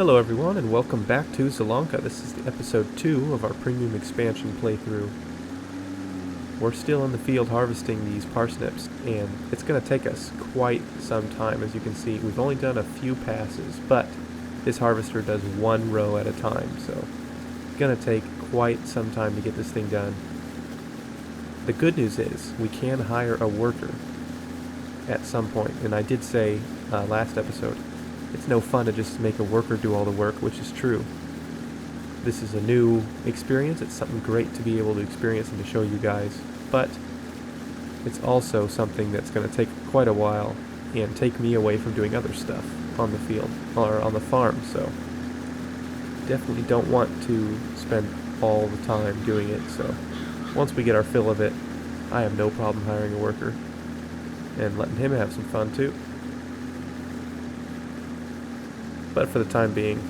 Hello everyone and welcome back to Zielonka. This is episode 2 of our premium expansion playthrough. We're still in the field harvesting these parsnips, and it's going to take us quite some time. As you can see, we've only done a few passes, but this harvester does one row at a time, so it's going to take quite some time to get this thing done. The good news is we can hire a worker at some point, and I did say last episode, it's no fun to just make a worker do all the work, which is true. This is a new experience. It's something great to be able to experience and to show you guys, but it's also something that's going to take quite a while and take me away from doing other stuff on the field or on the farm, so definitely don't want to spend all the time doing it. So once we get our fill of it, I have no problem hiring a worker and letting him have some fun too. But for the time being,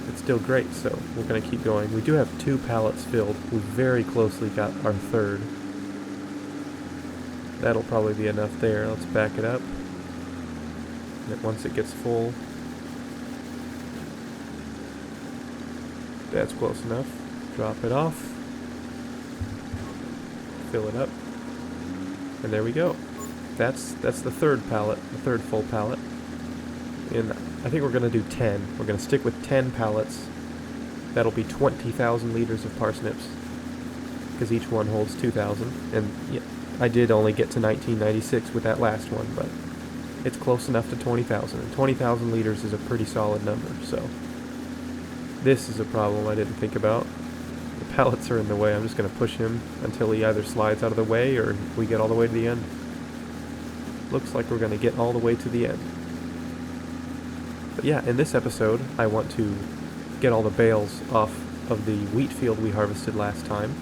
it's still great, so we're going to keep going. We do have 2 pallets filled. We very closely got our 3rd. That'll probably be enough there. Let's back it up. And once it gets full, that's close enough. Drop it off. Fill it up. And there we go. That's the 3rd pallet, the 3rd full pallet. And I think we're going to do 10. We're going to stick with 10 pallets. That'll be 20,000 liters of parsnips, because each one holds 2,000. And yeah, I did only get to 1996 with that last one, but it's close enough to 20,000. And 20,000 liters is a pretty solid number, so this is a problem I didn't think about. The pallets are in the way. I'm just going to push him until he either slides out of the way or we get all the way to the end. Looks like we're going to get all the way to the end. But yeah, in this episode, I want to get all the bales off of the wheat field we harvested last time.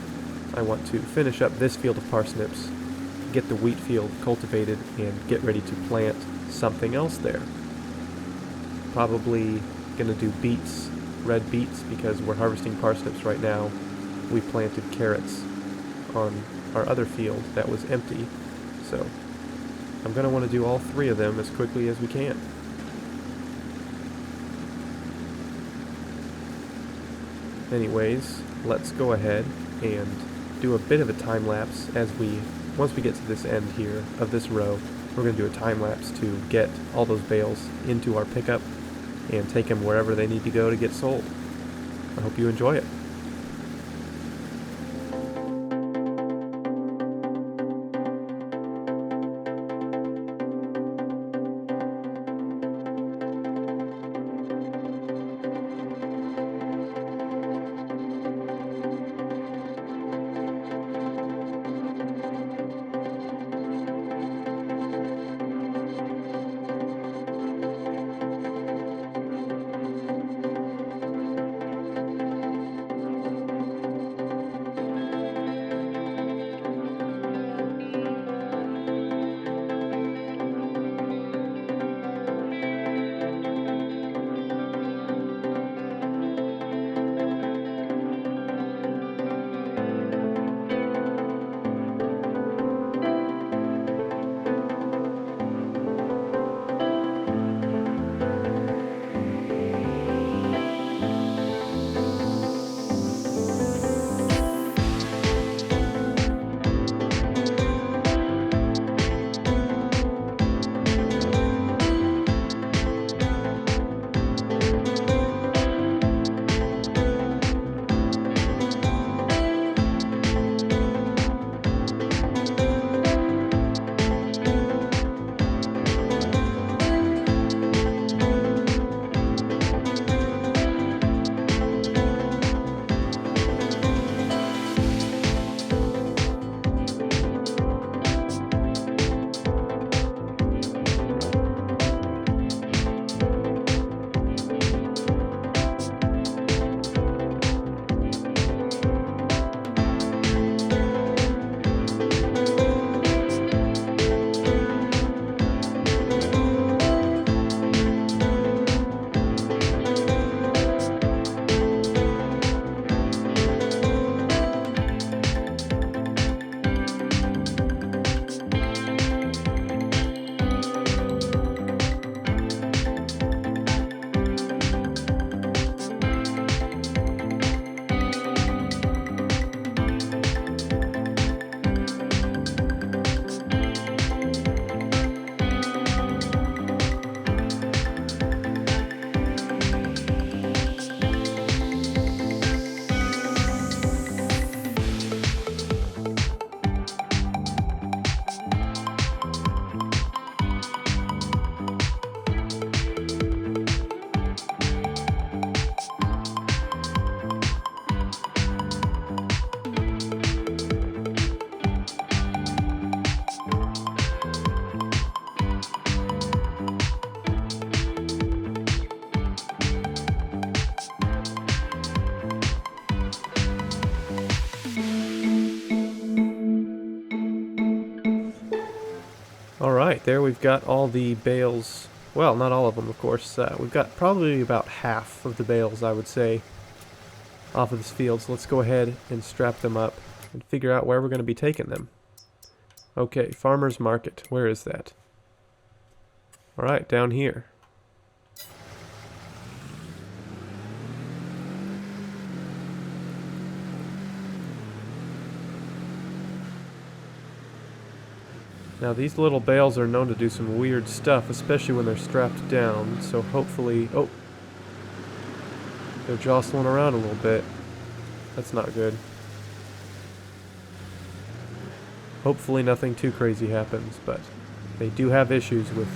I want to finish up this field of parsnips, get the wheat field cultivated, and get ready to plant something else there. Probably gonna do beets, red beets, because we're harvesting parsnips right now. We planted carrots on our other field that was empty, so I'm gonna want to do all 3 of them as quickly as we can. Anyways, let's go ahead and do a bit of a time lapse once we get to this end here of this row. We're going to do a time lapse to get all those bales into our pickup and take them wherever they need to go to get sold. I hope you enjoy it. Alright, there we've got all the bales. Well, not all of them, of course. We've got probably about half of the bales, I would say, off of this field. So let's go ahead and strap them up and figure out where we're going to be taking them. Okay, farmer's market. Where is that? Alright, down here. Now these little bales are known to do some weird stuff, especially when they're strapped down, so hopefully... Oh! They're jostling around a little bit. That's not good. Hopefully nothing too crazy happens, but they do have issues with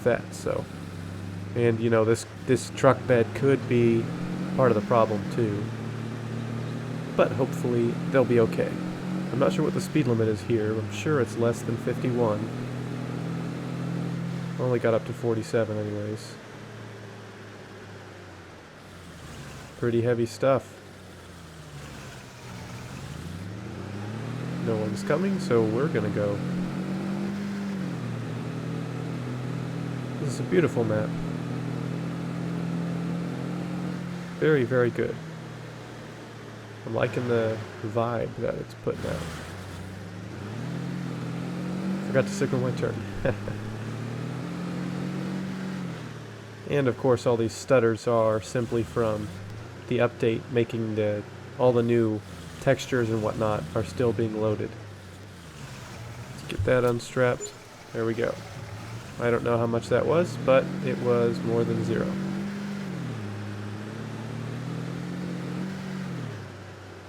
that, so... And, you know, this truck bed could be part of the problem, too. But hopefully they'll be okay. I'm not sure what the speed limit is here. I'm sure it's less than 51. Only got up to 47 anyways. Pretty heavy stuff. No one's coming, so we're gonna go. This is a beautiful map. Very, very good. I'm liking the vibe that it's putting out. Forgot to signal my turn. And of course all these stutters are simply from the update, making all the new textures and whatnot are still being loaded. Let's get that unstrapped. There we go. I don't know how much that was, but it was more than 0.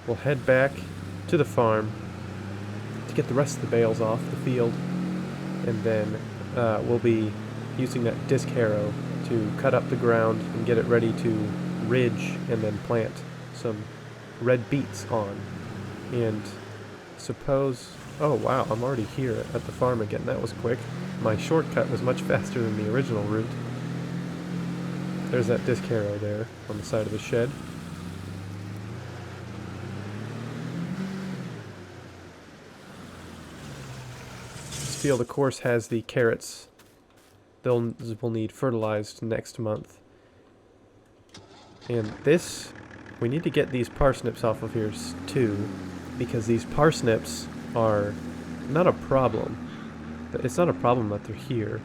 We'll head back to the farm to get the rest of the bales off the field, and then we'll be using that disc harrow to cut up the ground and get it ready to ridge and then plant some red beets on. And suppose... Oh wow, I'm already here at the farm again. That was quick. My shortcut was much faster than the original route. There's that disc harrow there on the side of the shed. Field, of course, has the carrots. We'll need fertilized next month. And this, we need to get these parsnips off of here too, because these parsnips are not a problem. It's not a problem that they're here,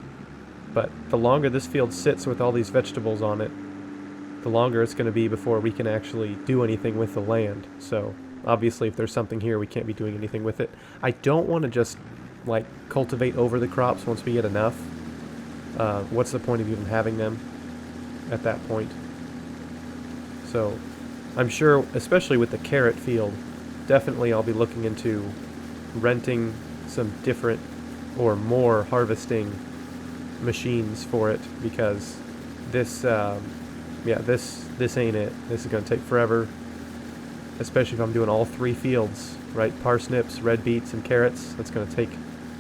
but the longer this field sits with all these vegetables on it, the longer it's going to be before we can actually do anything with the land. So obviously if there's something here, we can't be doing anything with it. I don't want to just like cultivate over the crops once we get enough. What's the point of even having them at that point? So I'm sure, especially with the carrot field, definitely I'll be looking into renting some different or more harvesting machines for it, because this this ain't it. This is going to take forever, especially if I'm doing all 3 fields, right? Parsnips, red beets, and carrots. That's going to take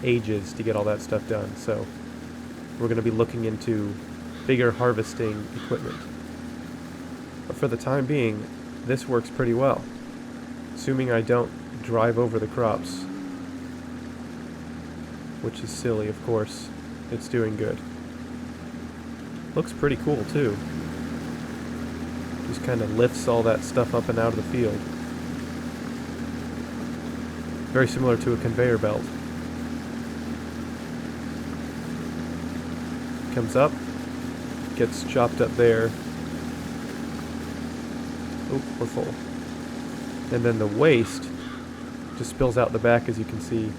ages to get all that stuff done. So we're going to be looking into bigger harvesting equipment. But for the time being, this works pretty well, assuming I don't drive over the crops, which is silly, of course. It's doing good. Looks pretty cool too. Just kind of lifts all that stuff up and out of the field. Very similar to a conveyor belt. Comes up, gets chopped up there. Oop, we're full. And then the waste just spills out the back, as you can see.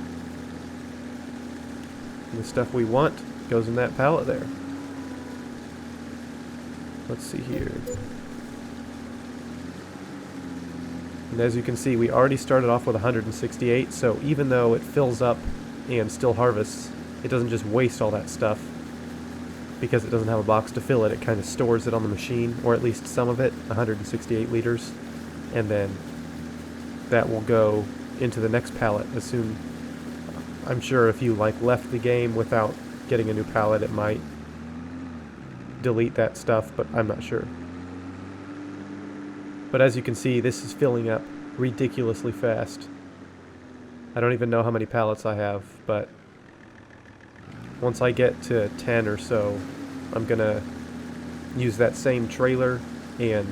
And the stuff we want goes in that pallet there. Let's see here. And as you can see, we already started off with 168, so even though it fills up and still harvests, it doesn't just waste all that stuff. Because it doesn't have a box to fill it, it kind of stores it on the machine, or at least some of it, 168 liters, and then that will go into the next pallet as soon. I'm sure if you like left the game without getting a new pallet, it might delete that stuff, but I'm not sure. But as you can see, this is filling up ridiculously fast. I don't even know how many pallets I have, but once I get to 10 or so, I'm gonna use that same trailer and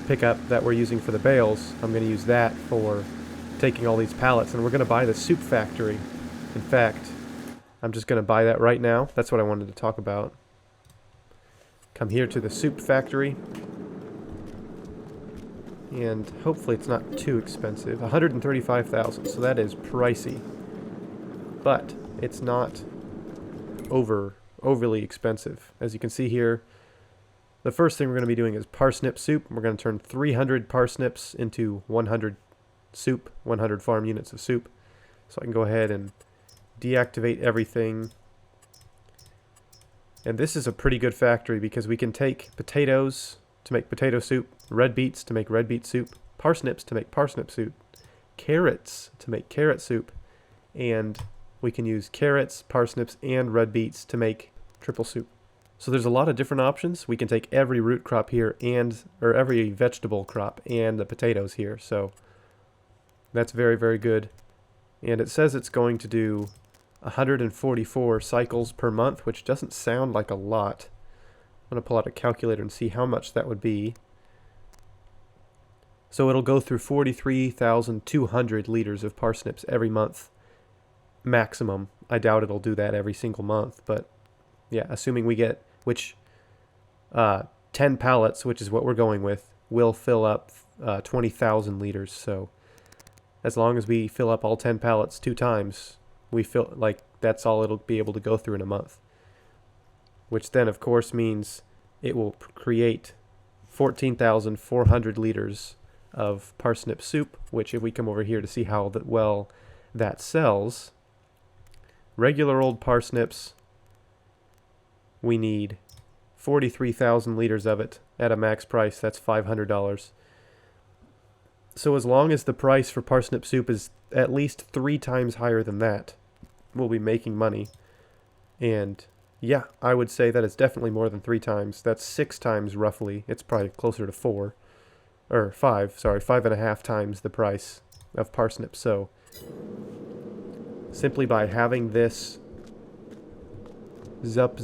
pickup that we're using for the bales. I'm gonna use that for taking all these pallets, and we're gonna buy the soup factory. In fact, I'm just gonna buy that right now. That's what I wanted to talk about. Come here to the soup factory, and hopefully it's not too expensive. 135,000, so that is pricey, but it's not overly expensive. As you can see here, the first thing we're going to be doing is parsnip soup. We're going to turn 300 parsnips into 100 soup, 100 farm units of soup. So I can go ahead and deactivate everything. And this is a pretty good factory because we can take potatoes to make potato soup, red beets to make red beet soup, parsnips to make parsnip soup, carrots to make carrot soup, and we can use carrots, parsnips, and red beets to make triple soup. So there's a lot of different options. We can take every root crop here or every vegetable crop and the potatoes here. So that's very, very good. And it says it's going to do 144 cycles per month, which doesn't sound like a lot. I'm going to pull out a calculator and see how much that would be. So it'll go through 43,200 liters of parsnips every month, maximum. I doubt it'll do that every single month, but yeah, assuming we get, 10 pallets, which is what we're going with, will fill up 20,000 liters. So as long as we fill up all 10 pallets 2 times, we feel like that's all it'll be able to go through in a month. Which then, of course, means it will create 14,400 liters of parsnip soup, which if we come over here to see how well that sells, regular old parsnips, we need 43,000 liters of it at a max price. That's $500. So as long as the price for parsnip soup is at least 3 times higher than that, we'll be making money. And yeah, I would say that it's definitely more than 3 times. That's 6 times roughly. It's probably closer to 4. Or 5, sorry, 5.5 times the price of parsnips. So simply by having this Zup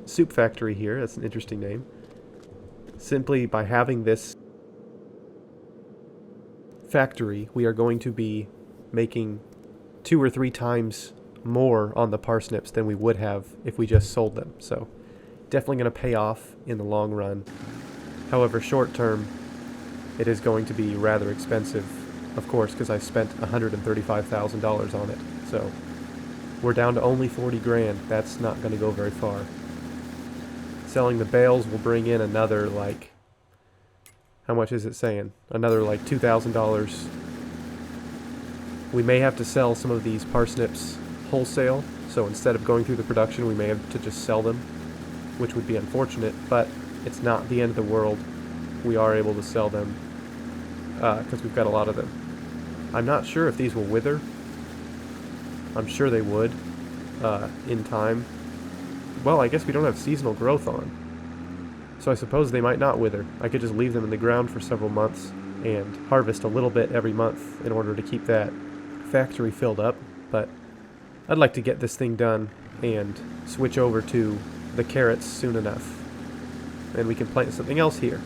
soup factory here, that's an interesting name. Simply by having this factory, we are going to be making 2 or 3 times more on the parsnips than we would have if we just sold them. So definitely going to pay off in the long run. However, short term, it is going to be rather expensive, of course, because I spent $135,000 on it. So we're down to only 40 grand. That's not going to go very far. Selling the bales will bring in another, like, how much is it saying? Another, like, $2,000. We may have to sell some of these parsnips wholesale, so instead of going through the production, we may have to just sell them, which would be unfortunate, but it's not the end of the world. We are able to sell them because we've got a lot of them. I'm not sure if these will wither. I'm sure they would in time. Well, I guess we don't have seasonal growth on, so I suppose they might not wither. I could just leave them in the ground for several months and harvest a little bit every month in order to keep that factory filled up. But I'd like to get this thing done and switch over to the carrots soon enough, and we can plant something else here.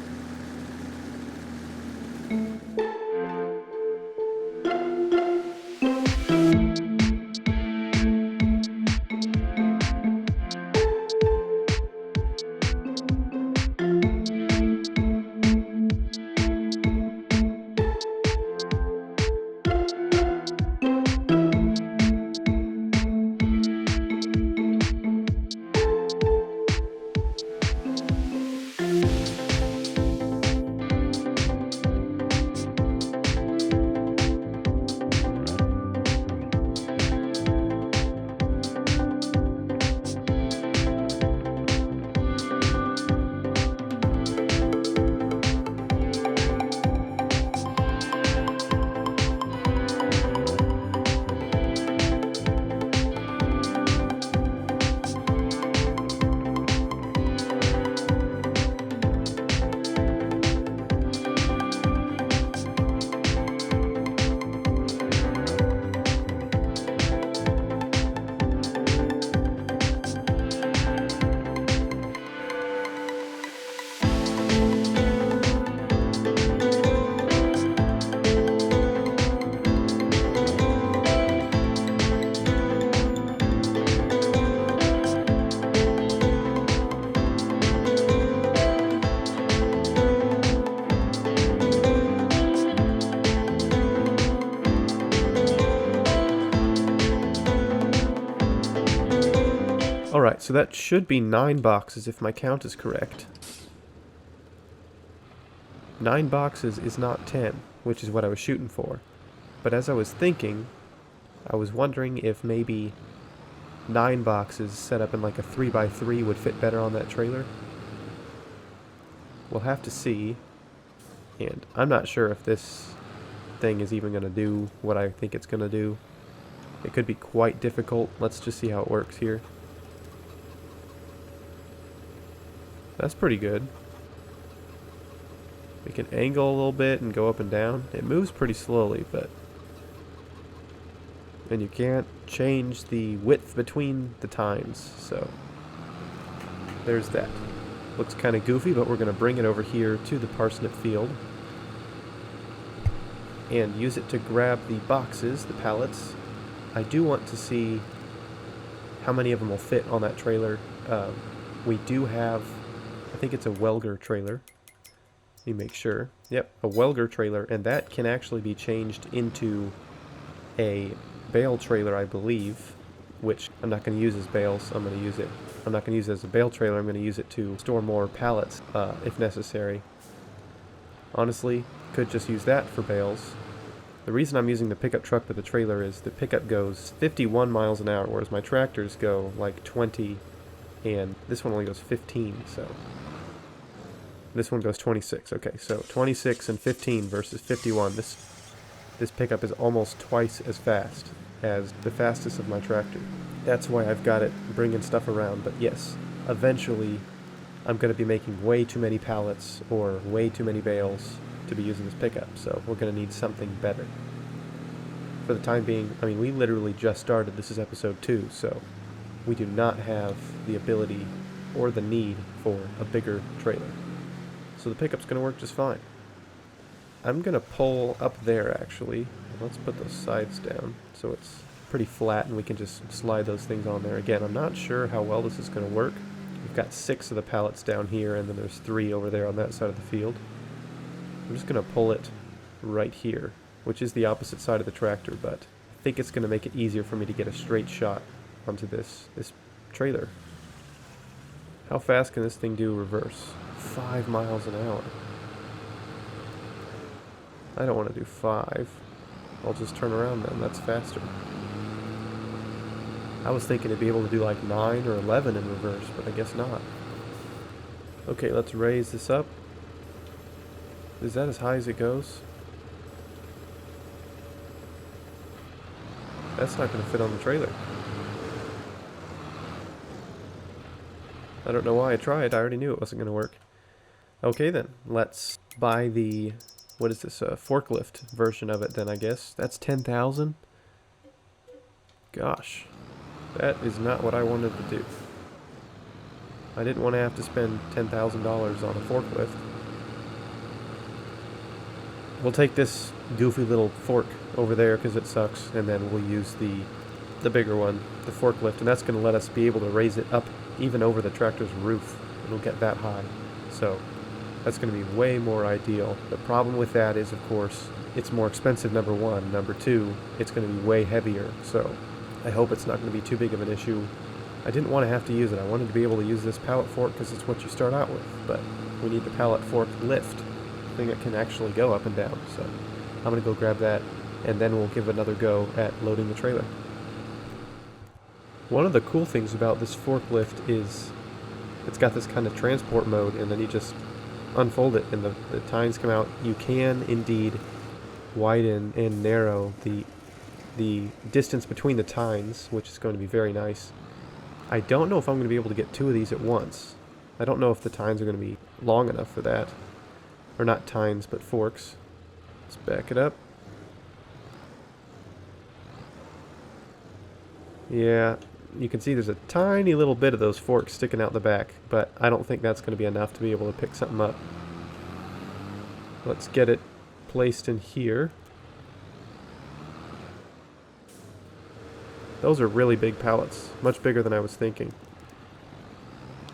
Alright, so that should be 9 boxes if my count is correct. 9 boxes is not 10, which is what I was shooting for. But as I was thinking, I was wondering if maybe 9 boxes set up in like a 3x3 would fit better on that trailer. We'll have to see. And I'm not sure if this thing is even going to do what I think it's going to do. It could be quite difficult. Let's just see how it works here. That's pretty good. We can angle a little bit and go up and down. It moves pretty slowly, but... And you can't change the width between the tines, so... There's that. Looks kind of goofy, but we're going to bring it over here to the parsnip field. And use it to grab the boxes, the pallets. I do want to see how many of them will fit on that trailer. We do have... I think it's a Welger trailer. Let me make sure. Yep, a Welger trailer, and that can actually be changed into a bale trailer, I believe, which I'm not going to use as bales. I'm not going to use it as a bale trailer. I'm going to use it to store more pallets if necessary. Honestly, could just use that for bales. The reason I'm using the pickup truck with the trailer is the pickup goes 51 miles an hour, whereas my tractors go like 20, and this one only goes 15, so... This one goes 26. Okay, so 26 and 15 versus 51. This pickup is almost twice as fast as the fastest of my tractor. That's why I've got it bringing stuff around. But yes, eventually I'm going to be making way too many pallets or way too many bales to be using this pickup. So we're going to need something better. For the time being, I mean, we literally just started. This is episode 2, so we do not have the ability or the need for a bigger trailer. So the pickup's going to work just fine. I'm going to pull up there, actually. Let's put those sides down so it's pretty flat and we can just slide those things on there. Again, I'm not sure how well this is going to work. We've got 6 of the pallets down here, and then there's 3 over there on that side of the field. I'm just going to pull it right here, which is the opposite side of the tractor, but I think it's going to make it easier for me to get a straight shot onto this trailer. How fast can this thing do reverse? 5 miles an hour. I don't want to do 5. I'll just turn around then. That's faster. I was thinking it'd be able to do like 9 or 11 in reverse, but I guess not. Okay, let's raise this up. Is that as high as it goes? That's not going to fit on the trailer. I don't know why I tried. I already knew it wasn't going to work. Okay then, let's buy the, what is this, forklift version of it then, I guess. That's 10,000? Gosh, that is not what I wanted to do. I didn't want to have to spend $10,000 on a forklift. We'll take this goofy little fork over there because it sucks, and then we'll use the bigger one, the forklift, and that's going to let us be able to raise it up even over the tractor's roof. It'll get that high. So that's going to be way more ideal. The problem with that is, of course, it's more expensive, number one. Number two, it's going to be way heavier. So I hope it's not going to be too big of an issue. I didn't want to have to use it. I wanted to be able to use this pallet fork because it's what you start out with. But we need the pallet fork lift, thing that can actually go up and down. So I'm going to go grab that, and then we'll give another go at loading the trailer. One of the cool things about this forklift is it's got this kind of transport mode, and then you just unfold it and the tines come out. You can indeed widen and narrow the distance between the tines, which is going to be very nice. I don't know if I'm going to be able to get 2 of these at once. I don't know if the tines are going to be long enough for that. Or not tines, but forks. Let's back it up. Yeah, you can see there's a tiny little bit of those forks sticking out the back, but I don't think that's going to be enough to be able to pick something up. Let's get it placed in here. Those are really big pallets, much bigger than I was thinking.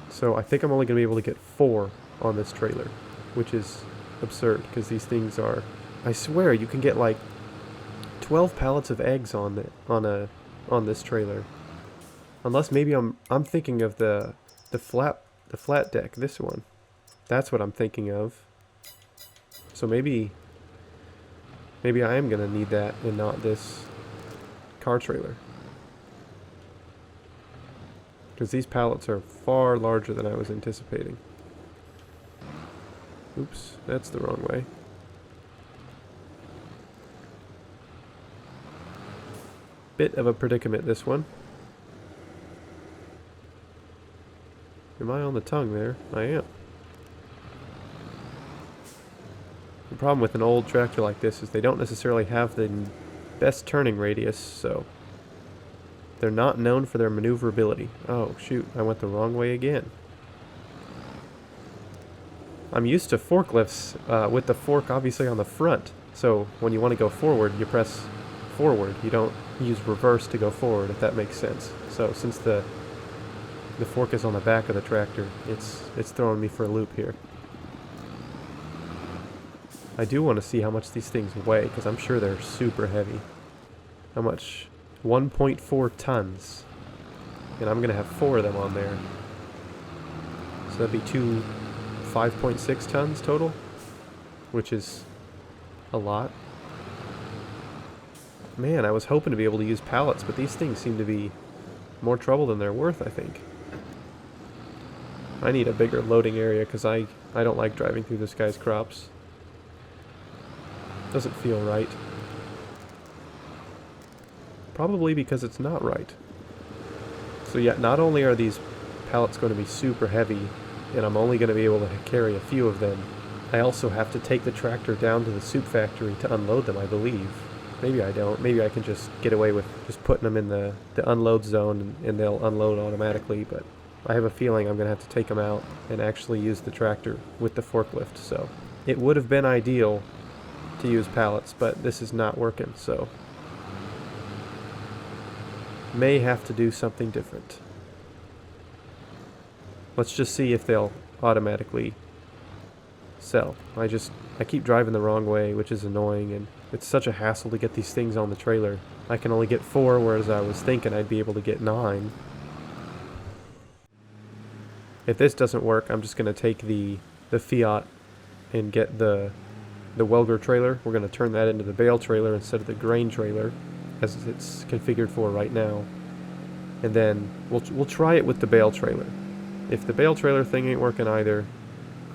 So I think I'm only going to be able to get 4 on this trailer, which is absurd because these things are, I swear you can get like 12 pallets of eggs on this trailer. Unless maybe I'm thinking of the flat deck, this one. That's what I'm thinking of. So maybe I am gonna need that and not this car trailer. Because these pallets are far larger than I was anticipating. Oops, that's the wrong way. Bit of a predicament, this one. Am I on the tongue there? I am. The problem with an old tractor like this is they don't necessarily have the best turning radius, so they're not known for their maneuverability. Oh, shoot, I went the wrong way again. I'm used to forklifts with the fork obviously on the front, so when you want to go forward, you press forward. You don't use reverse to go forward, if that makes sense. So since the fork is on the back of the tractor, it's throwing me for a loop here. I do want to see how much these things weigh, because I'm sure they're super heavy. How much? 1.4 tons. And I'm going to have 4 of them on there. So that'd be 5.6 tons total, which is a lot. Man, I was hoping to be able to use pallets, but these things seem to be more trouble than they're worth, I think. I need a bigger loading area because I don't like driving through this guy's crops. Doesn't feel right. Probably because it's not right. So yeah, not only are these pallets going to be super heavy, and I'm only going to be able to carry a few of them, I also have to take the tractor down to the soup factory to unload them, I believe. Maybe I don't. Maybe I can just get away with just putting them in the unload zone and they'll unload automatically, but I have a feeling I'm going to have to take them out and actually use the tractor with the forklift. So it would have been ideal to use pallets, but this is not working, so may have to do something different. Let's just see if they'll automatically sell. I keep driving the wrong way, which is annoying, and it's such a hassle to get these things on the trailer. I can only get 4, whereas I was thinking I'd be able to get 9. If this doesn't work, I'm just going to take the Fiat and get the Welger trailer. We're going to turn that into the bale trailer instead of the grain trailer, as it's configured for right now. And then we'll try it with the bale trailer. If the bale trailer thing ain't working either,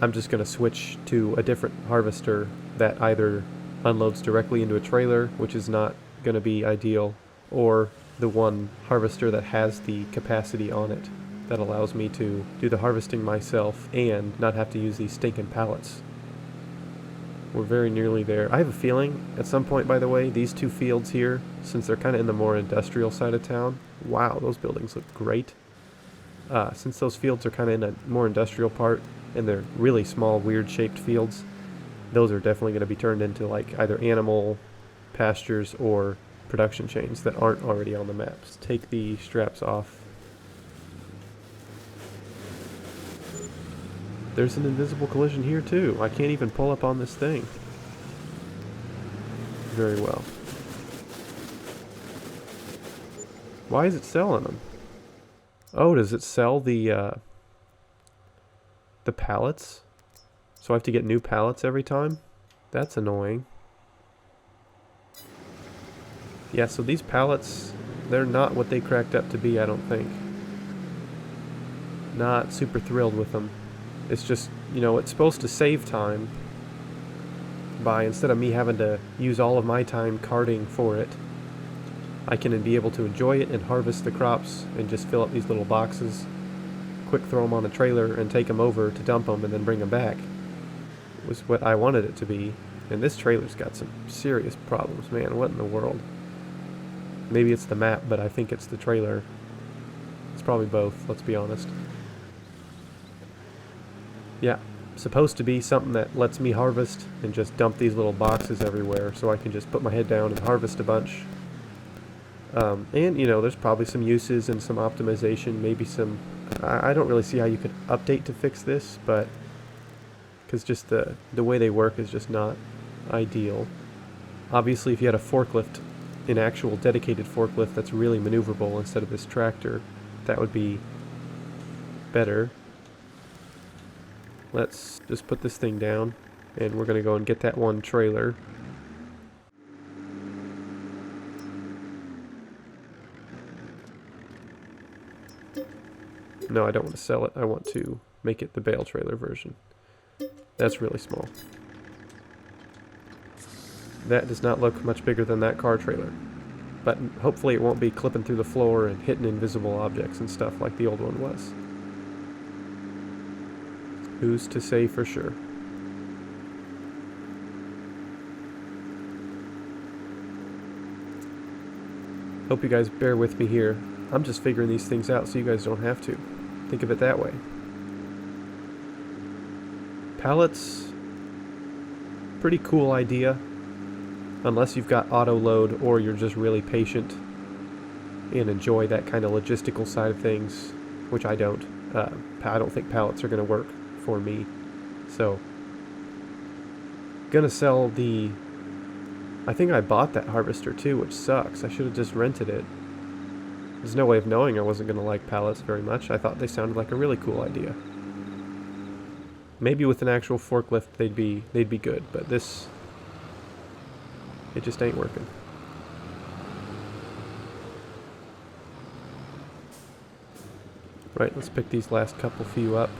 I'm just going to switch to a different harvester that either unloads directly into a trailer, which is not going to be ideal, or the one harvester that has the capacity on it that allows me to do the harvesting myself and not have to use these stinking pallets. We're very nearly there. I have a feeling at some point, by the way, these 2 fields here, since they're kind of in the more industrial side of town, wow, those buildings look great. Since those fields are kind of in a more industrial part, and they're really small, weird-shaped fields, those are definitely going to be turned into like either animal pastures or production chains that aren't already on the maps. Take the straps off. There's an invisible collision here too. I can't even pull up on this thing. Very well. Why is it selling them? Oh, does it sell the pallets? So I have to get new pallets every time? That's annoying. Yeah, so these pallets, they're not what they cracked up to be, I don't think. Not super thrilled with them. It's just, you know, it's supposed to save time by, instead of me having to use all of my time carting for it, I can be able to enjoy it and harvest the crops and just fill up these little boxes, quick throw them on a trailer and take them over to dump them and then bring them back. It was what I wanted it to be. And this trailer's got some serious problems, man. What in the world? Maybe it's the map, but I think it's the trailer. It's probably both, let's be honest. Yeah, supposed to be something that lets me harvest and just dump these little boxes everywhere so I can just put my head down and harvest a bunch. And, you know, there's probably some uses and some optimization, maybe some... I don't really see how you could update to fix this, but... because just the way they work is just not ideal. Obviously, if you had a forklift, an actual dedicated forklift that's really maneuverable instead of this tractor, that would be better. Let's just put this thing down, and we're going to go and get that one trailer. No, I don't want to sell it. I want to make it the bale trailer version. That's really small. That does not look much bigger than that car trailer. But hopefully it won't be clipping through the floor and hitting invisible objects and stuff like the old one was. Who's to say for sure? Hope you guys bear with me here. I'm just figuring these things out so you guys don't have to. Think of it that way. Pallets, pretty cool idea. Unless you've got auto load or you're just really patient and enjoy that kind of logistical side of things, which I don't. I don't think pallets are going to work for me. So, gonna sell the... I think I bought that harvester too, which sucks. I should have just rented it. There's no way of knowing I wasn't going to like pallets very much. I thought they sounded like a really cool idea. Maybe with an actual forklift they'd be good, but this... it just ain't working. Right, let's pick these last few up.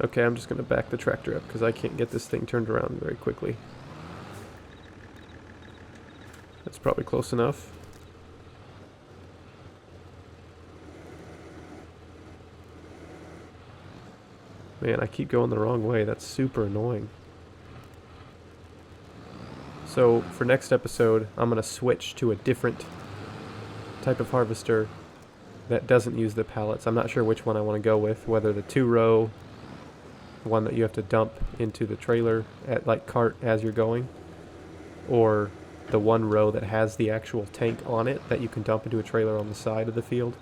Okay, I'm just going to back the tractor up because I can't get this thing turned around very quickly. That's probably close enough. Man, I keep going the wrong way. That's super annoying. So, for next episode, I'm going to switch to a different type of harvester that doesn't use the pallets. I'm not sure which one I want to go with, whether the 2-row, the one that you have to dump into the trailer at like cart as you're going, or the 1-row that has the actual tank on it that you can dump into a trailer on the side of the field.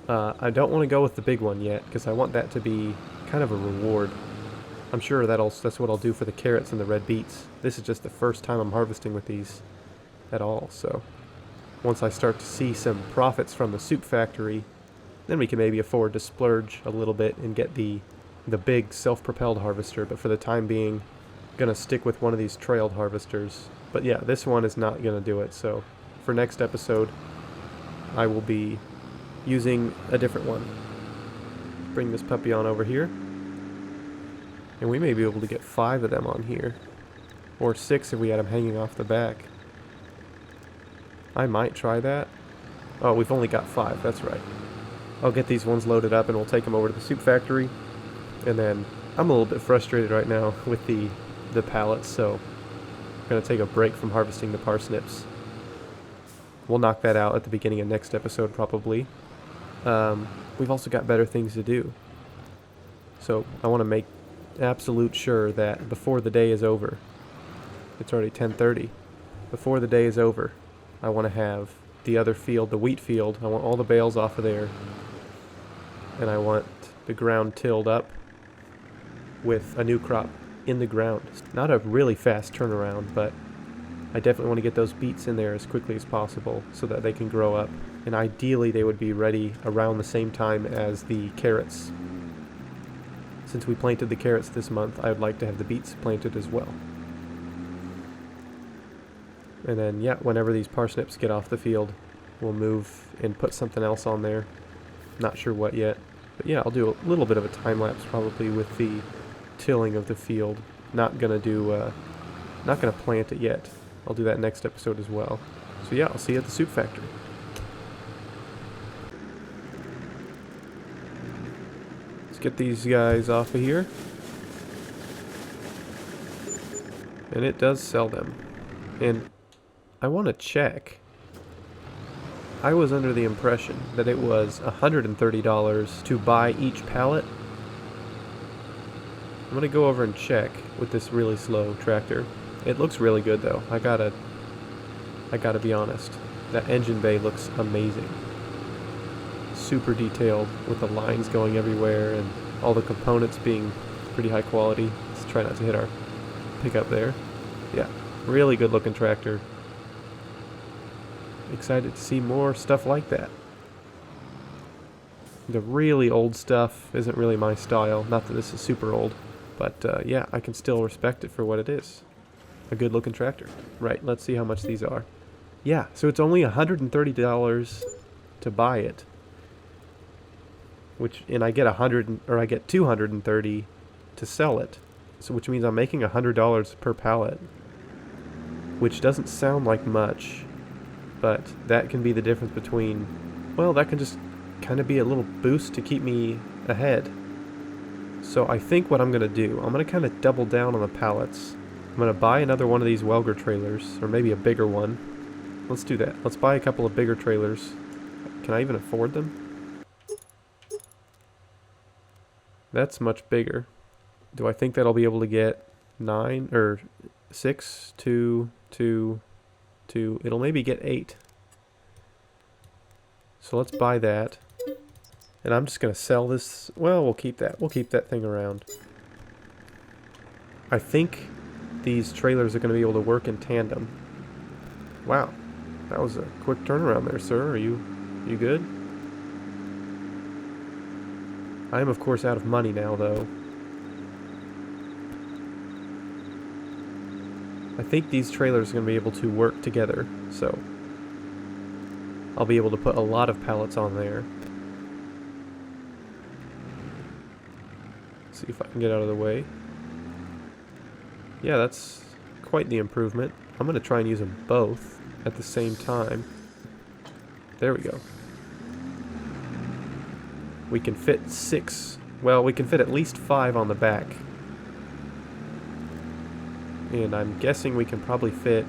I don't want to go with the big one yet because I want that to be kind of a reward. I'm sure that's what I'll do for the carrots and the red beets. This is just the first time I'm harvesting with these at all, so once I start to see some profits from the soup factory, then we can maybe afford to splurge a little bit and get the big self-propelled harvester, but for the time being, I'm gonna stick with one of these trailed harvesters. But yeah, this one is not gonna do it, so for next episode, I will be using a different one. Bring this puppy on over here. And we may be able to get 5 of them on here. Or 6 if we had them hanging off the back. I might try that. Oh, we've only got 5, that's right. I'll get these ones loaded up and we'll take them over to the soup factory. And then, I'm a little bit frustrated right now with the pallets, so I'm going to take a break from harvesting the parsnips. We'll knock that out at the beginning of next episode, probably. We've also got better things to do. So, I want to make absolute sure that before the day is over, it's already 10:30, before the day is over, I want to have the other field, the wheat field, I want all the bales off of there, and I want the ground tilled up with a new crop in the ground. Not a really fast turnaround, but I definitely want to get those beets in there as quickly as possible so that they can grow up, and ideally they would be ready around the same time as the carrots. Since we planted the carrots this month, I would like to have the beets planted as well. And then, yeah, whenever these parsnips get off the field, we'll move and put something else on there. Not sure what yet. But yeah, I'll do a little bit of a time-lapse probably with the tilling of the field. Not gonna plant it yet. I'll do that next episode as well. So yeah, I'll see you at the soup factory. Get these guys off of here. And it does sell them. And I want to check. I was under the impression that it was $130 to buy each pallet. I'm going to go over and check with this really slow tractor. It looks really good though. I gotta be honest. That engine bay looks amazing. Super detailed with the lines going everywhere and all the components being pretty high quality. Let's try not to hit our pickup there. Yeah, really good looking tractor. excited to see more stuff like that. The really old stuff isn't really my style. Not that this is super old, but yeah, I can still respect it for what it is. A good looking tractor. Right, let's see how much these are. Yeah, so it's only $130 to buy it. And I get I get $230 to sell it. So which means I'm making $100 per pallet. Which doesn't sound like much, but that can be the difference between, well, that can just kind of be a little boost to keep me ahead. So I think what I'm going to do, I'm going to kind of double down on the pallets. I'm going to buy another one of these Welger trailers, or maybe a bigger one. Let's do that. Let's buy a couple of bigger trailers. Can I even afford them? That's much bigger. Do I think that I'll be able to get 9 or 6 to it'll maybe get 8. So let's buy that. And I'm just going to sell this. Well, we'll keep that. We'll keep that thing around. I think these trailers are going to be able to work in tandem. Wow. That was a quick turnaround there, sir. Are you good? I am, of course, out of money now, though. I think these trailers are going to be able to work together, so I'll be able to put a lot of pallets on there. See if I can get out of the way. Yeah, that's quite the improvement. I'm going to try and use them both at the same time. There we go. We can fit 6. Well, we can fit at least 5 on the back. And I'm guessing we can probably fit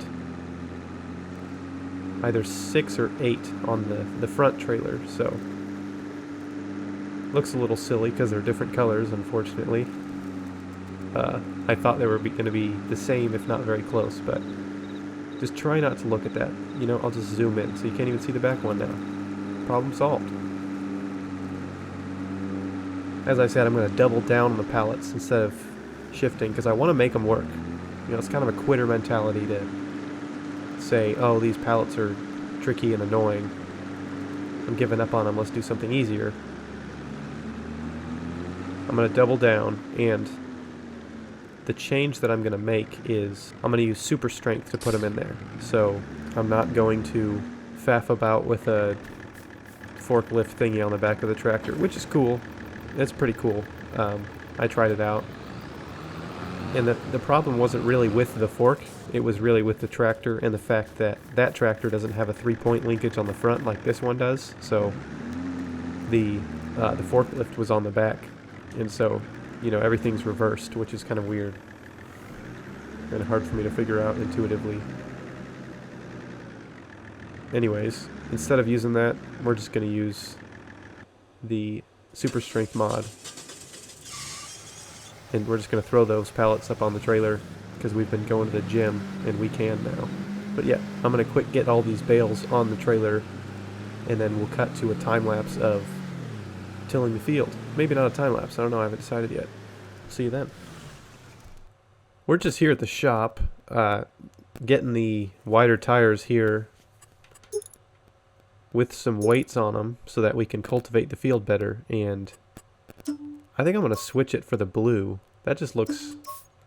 either 6 or 8 on the front trailer, so looks a little silly because they're different colors, unfortunately. I thought they were going to be the same, if not very close, but just try not to look at that. You know, I'll just zoom in so you can't even see the back one now. Problem solved. As I said, I'm going to double down on the pallets instead of shifting because I want to make them work. You know, it's kind of a quitter mentality to say, oh, these pallets are tricky and annoying. I'm giving up on them. Let's do something easier. I'm going to double down, and the change that I'm going to make is I'm going to use super strength to put them in there. So I'm not going to faff about with a forklift thingy on the back of the tractor, which is cool. It's pretty cool. I tried it out. And the problem wasn't really with the fork, it was really with the tractor and the fact that that tractor doesn't have a 3-point linkage on the front like this one does, so the forklift was on the back, and so, you know, everything's reversed, which is kind of weird and hard for me to figure out intuitively. Anyways, instead of using that, we're just going to use the super strength mod. And we're just going to throw those pallets up on the trailer because we've been going to the gym and we can now. But yeah, I'm going to quick get all these bales on the trailer and then we'll cut to a time lapse of tilling the field. Maybe not a time lapse, I don't know, I haven't decided yet. See you then. We're just here at the shop getting the wider tires here with some weights on them so that we can cultivate the field better, and I think I'm going to switch it for the blue. That just looks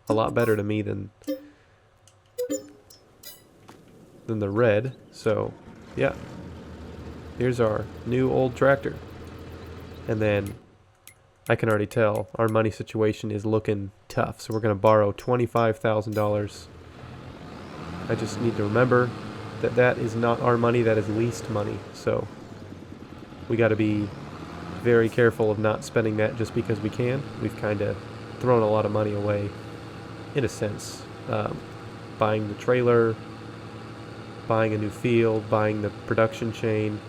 a lot better to me than the red. So, yeah. Here's our new old tractor. And then I can already tell our money situation is looking tough. So we're going to borrow $25,000. I just need to remember that that is not our money, that is leased money. So we got to be very careful of not spending that just because we can. We've kind of thrown a lot of money away, in a sense. Buying the trailer, buying a new field, buying the production chain.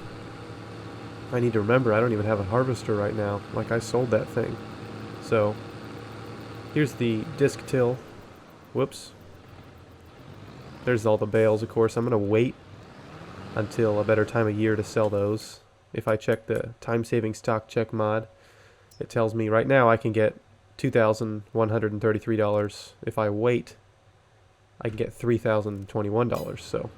I need to remember I don't even have a harvester right now. Like, I sold that thing. So, here's the disc till. Whoops. There's all the bales, of course. I'm going to wait until a better time of year to sell those. If I check the time-saving stock check mod, it tells me right now I can get $2,133. If I wait, I can get $3,021. So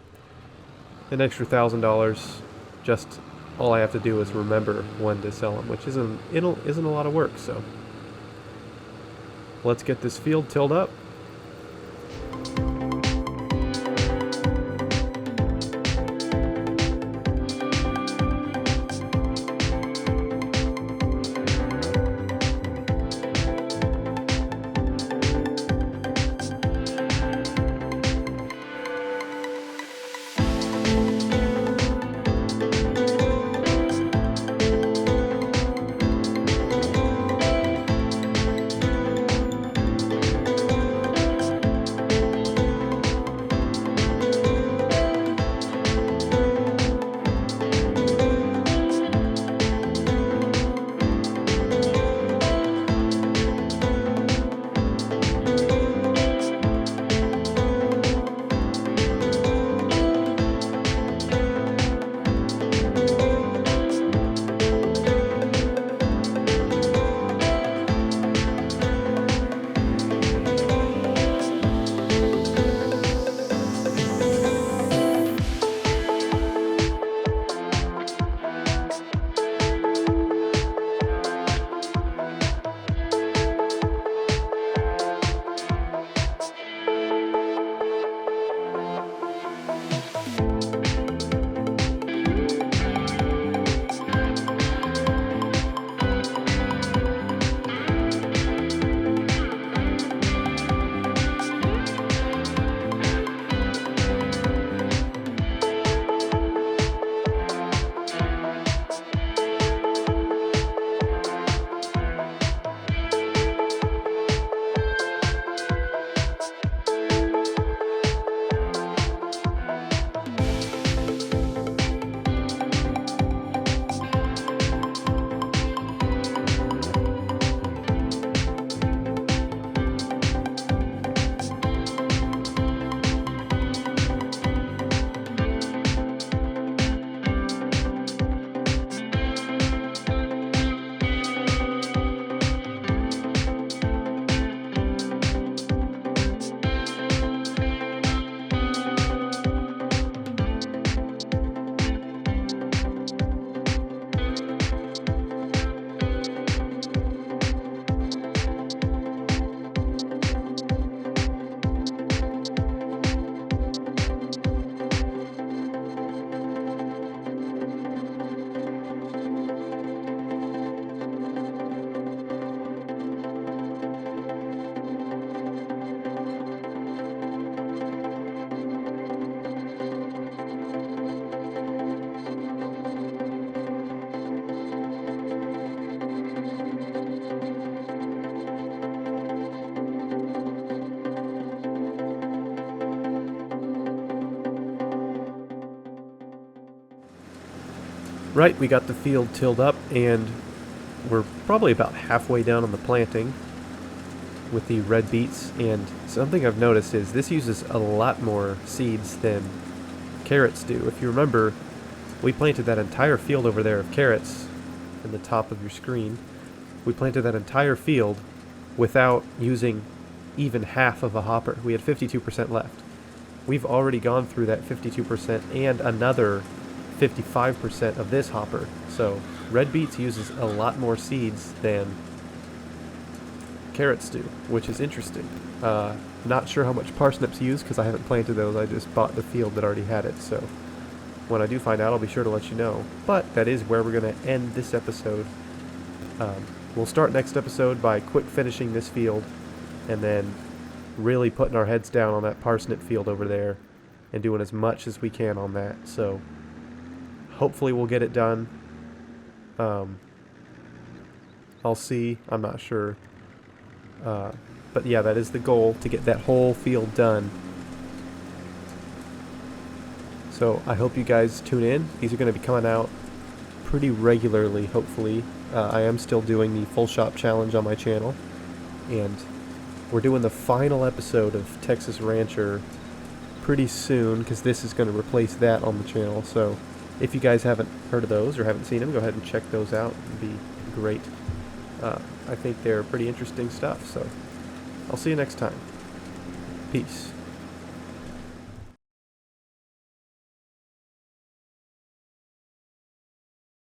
an extra $1,000. Just all I have to do is remember when to sell them, which isn't a lot of work. So let's get this field tilled up. Right, we got the field tilled up, and we're probably about halfway down on the planting with the red beets. And something I've noticed is this uses a lot more seeds than carrots do. If you remember, we planted that entire field over there of carrots in the top of your screen. We planted that entire field without using even half of a hopper. We had 52% left. We've already gone through that 52% and another 55% of this hopper. So red beets uses a lot more seeds than carrots do, which is interesting. Not sure how much parsnips use because I haven't planted those. I just bought the field that already had it. So when I do find out, I'll be sure to let you know. But that is where we're going to end this episode. We'll start next episode by quick finishing this field and then really putting our heads down on that parsnip field over there and doing as much as we can on that. So hopefully we'll get it done. I'll see. I'm not sure. But yeah, that is the goal, to get that whole field done. So I hope you guys tune in. These are going to be coming out pretty regularly, hopefully. I am still doing the full shop challenge on my channel. And we're doing the final episode of Texas Rancher pretty soon, because this is going to replace that on the channel. So if you guys haven't heard of those or haven't seen them, go ahead and check those out. It'd be great. I think they're pretty interesting stuff. So I'll see you next time. Peace.